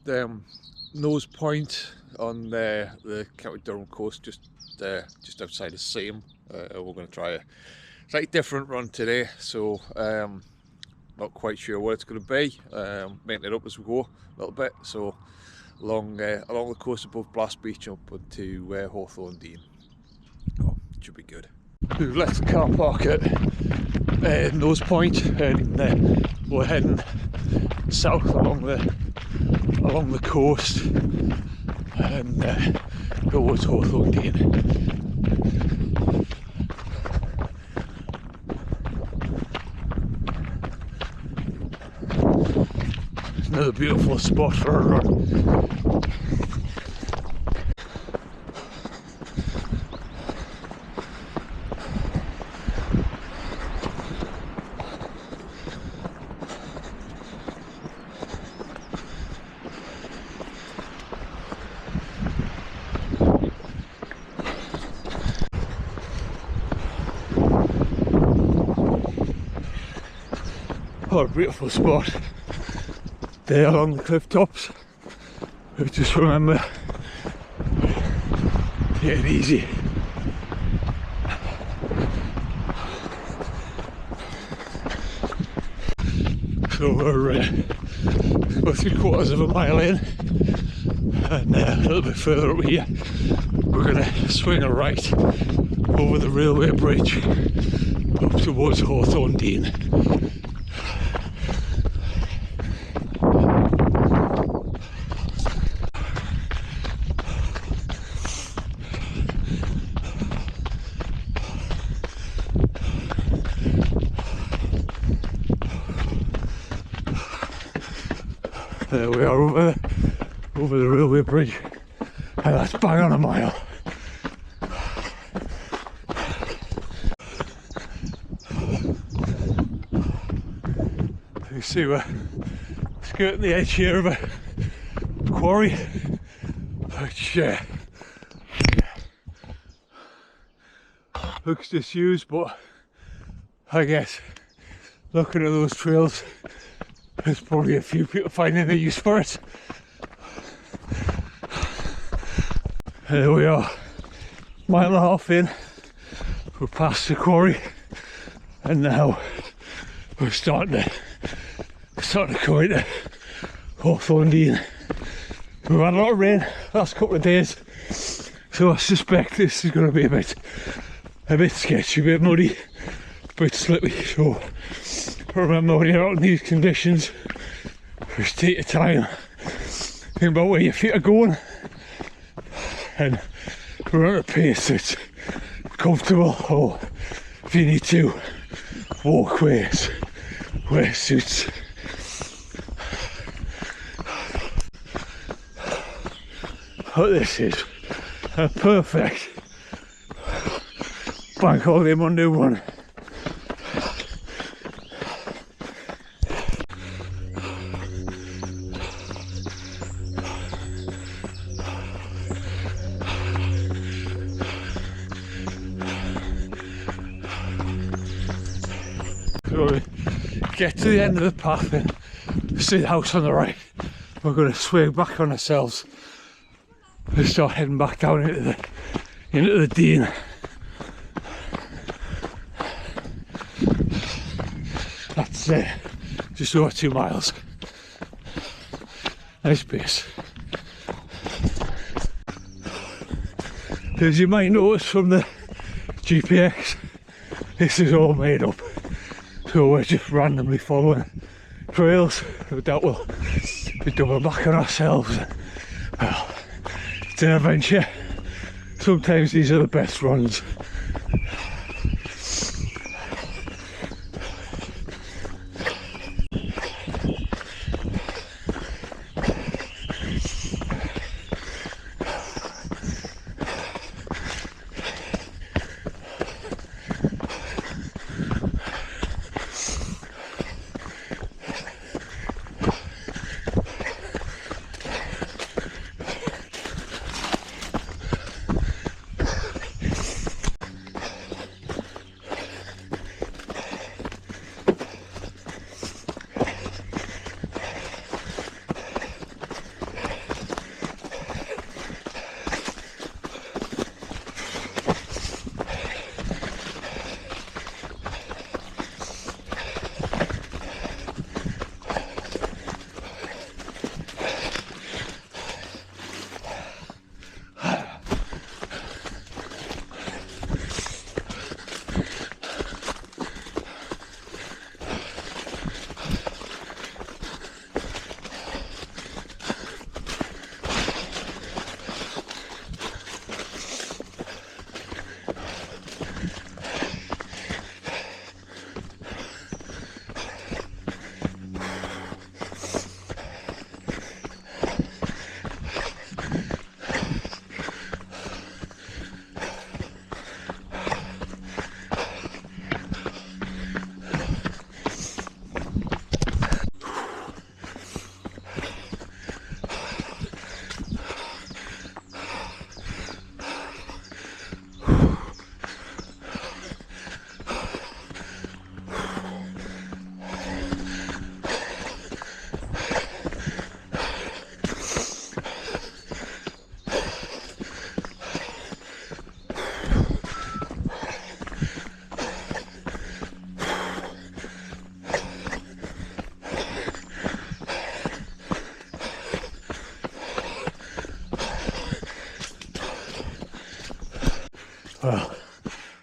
nose point on the County Durham coast, just outside of Seam. We're going to try a slightly different run today, so not quite sure what it's going to be. Making it up as we go a little bit. So along the coast above Blast Beach up into Hawthorn Dene. Oh, should be good. We've left the car park at Nose Point, and we're heading south along the coast and towards Hawthorn Dene. Another beautiful spot for a run. What a beautiful spot there along the cliff tops. Just remember, take it easy. So we're 3/4 of a mile in, and a little bit further up here we're going to swing a right over the railway bridge up towards Hawthorn Dene. There we are over the railway bridge, and that's bang on a mile. You see we're skirting the edge here of a quarry, which looks disused, but I guess looking at those trails, there's probably a few people finding a use for it. There we are, mile and a half in, we're past the quarry, and now we're starting to come into Hawthorn Dene. We've had a lot of rain the last couple of days, so I suspect this is going to be a bit sketchy, a bit muddy, a bit slippy. So remember, when you're out in these conditions, just take your time, think about where your feet are going, and run at a pace that's comfortable, or if you need to, walk where it suits. But this is a perfect Bank Holiday Monday run. So we get to the end of the path and see the house on the right. We're going to swing back on ourselves and start heading back down into the Dene. That's just over 2 miles. Nice pace. As you might notice from the GPX, this is all made up. So we're just randomly following trails. No doubt we'll be doubling back on ourselves. Well, it's an adventure. Sometimes these are the best runs.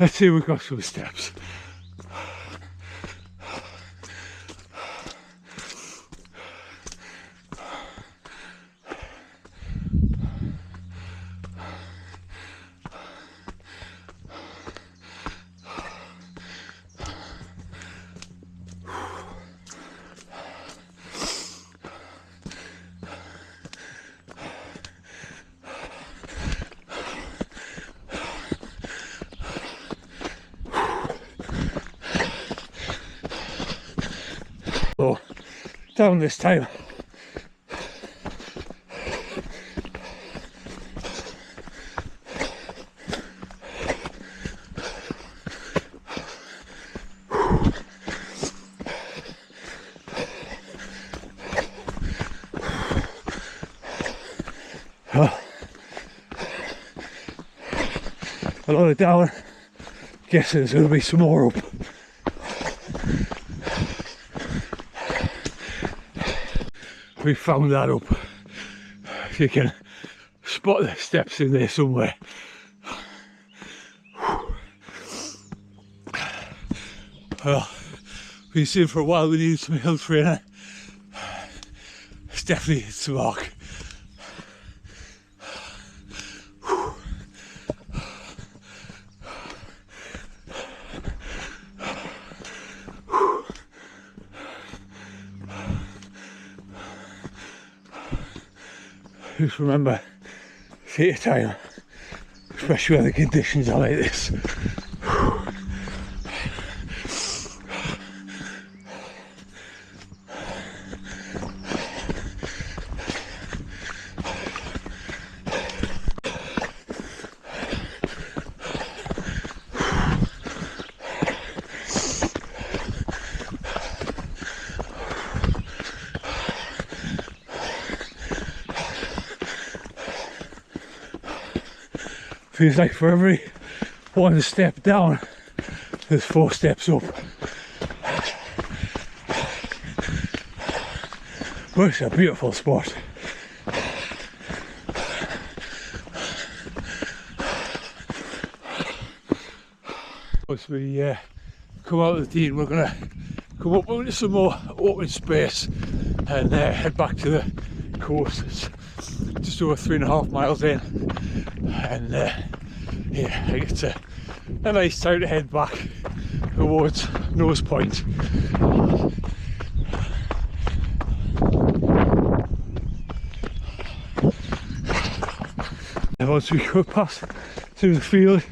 Let's see if we've got some steps. So, down this time. A lot of down. Guess there's going to be some more up. We found that up. If you can spot the steps in there somewhere. Well, we've seen for a while we needed some hill training. It's definitely hit the mark. Just remember, take your time, especially when the conditions are like this. Feels like for every one step down, there's 4 steps up. But it's a beautiful spot. Once we come out of the Dene, we're going to come up into some more open space and head back to the coast. It's just over 3.5 miles in. And yeah, I think it's a nice time to head back towards Nose Point. And once we go past through the field,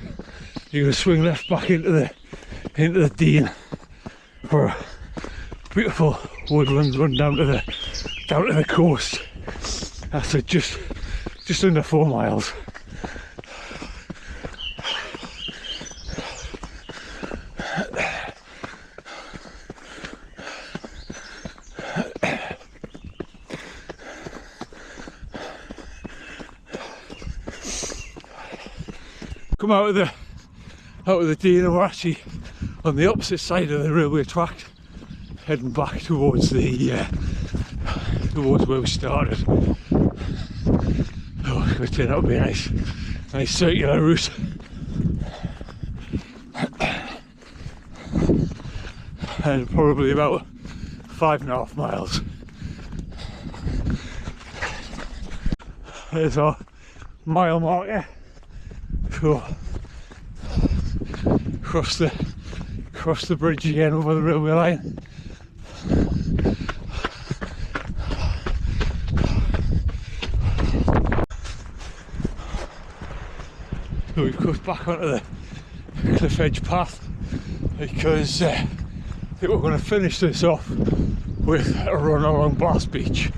you're going to swing left back into the Dene for a beautiful woodland run down to the coast. That's just under 4 miles. Come out of the Dene, and we're actually on the opposite side of the railway track, heading back towards towards where we started. Oh, it's going to turn out to be a nice circular route. And probably about 5.5 miles. There's our mile marker. So cross the bridge again over the railway line. So we've cut back onto the cliff edge path because I think we're going to finish this off with a run along Blast Beach.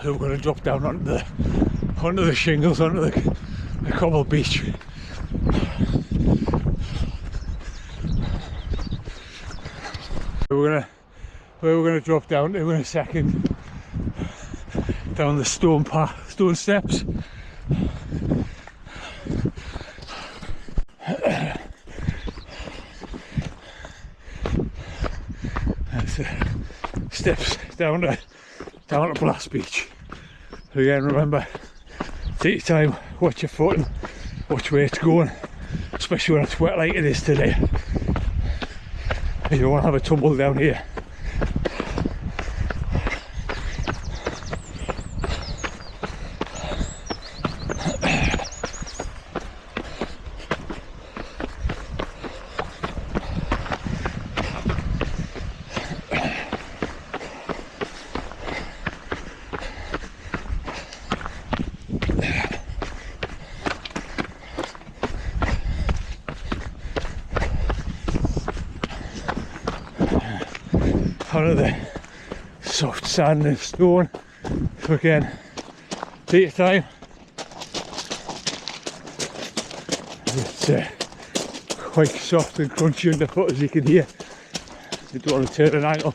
We're going to drop down onto the shingles, onto the cobble beach. Where we're going to drop down to in a second, down the stone steps. That's steps down to Blast Beach. So again, remember, take your time, watch your footing, watch where it's going. especially when it's wet like it is today. You don't want to have a tumble down here. Out of the soft sand and stone. So again, daytime, it's quite soft and crunchy underfoot, as you can hear. You don't want to turn an ankle.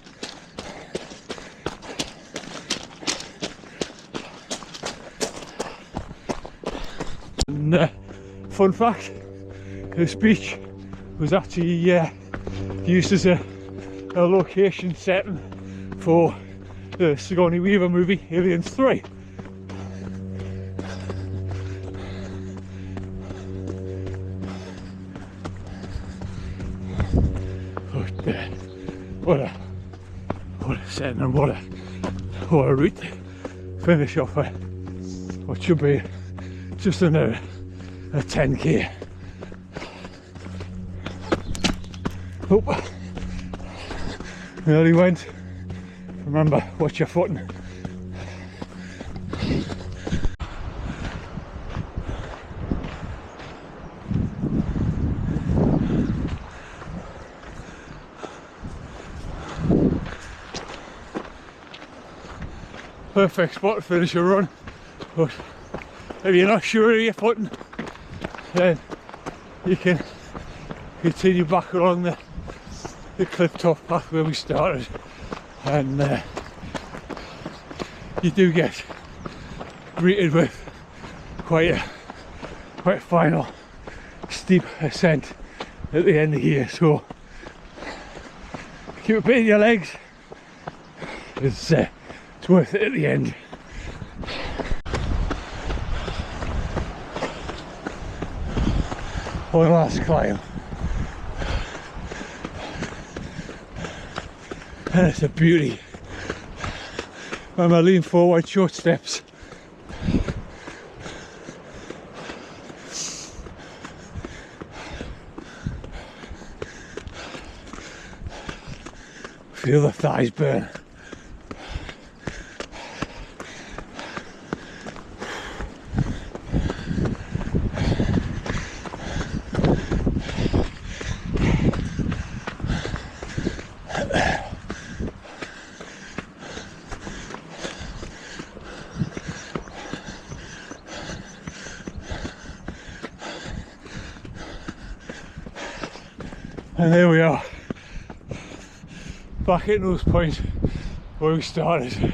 And fun fact, this beach was actually used as a location setting for the Sigourney Weaver movie Aliens 3. But what a setting and what a route to finish off what should be just under a 10k. Oh. Nearly went. Remember, watch your footing. Perfect spot to finish your run, but if you're not sure of your footing, then you can continue back along the cliff top path where we started, and you do get greeted with quite a final steep ascent at the end of here, so keep a bit in your legs, it's worth it at the end. One last climb. And it's a beauty. When I lean forward, short steps. Feel the thighs burn. And there we are, back at Nose Point where we started.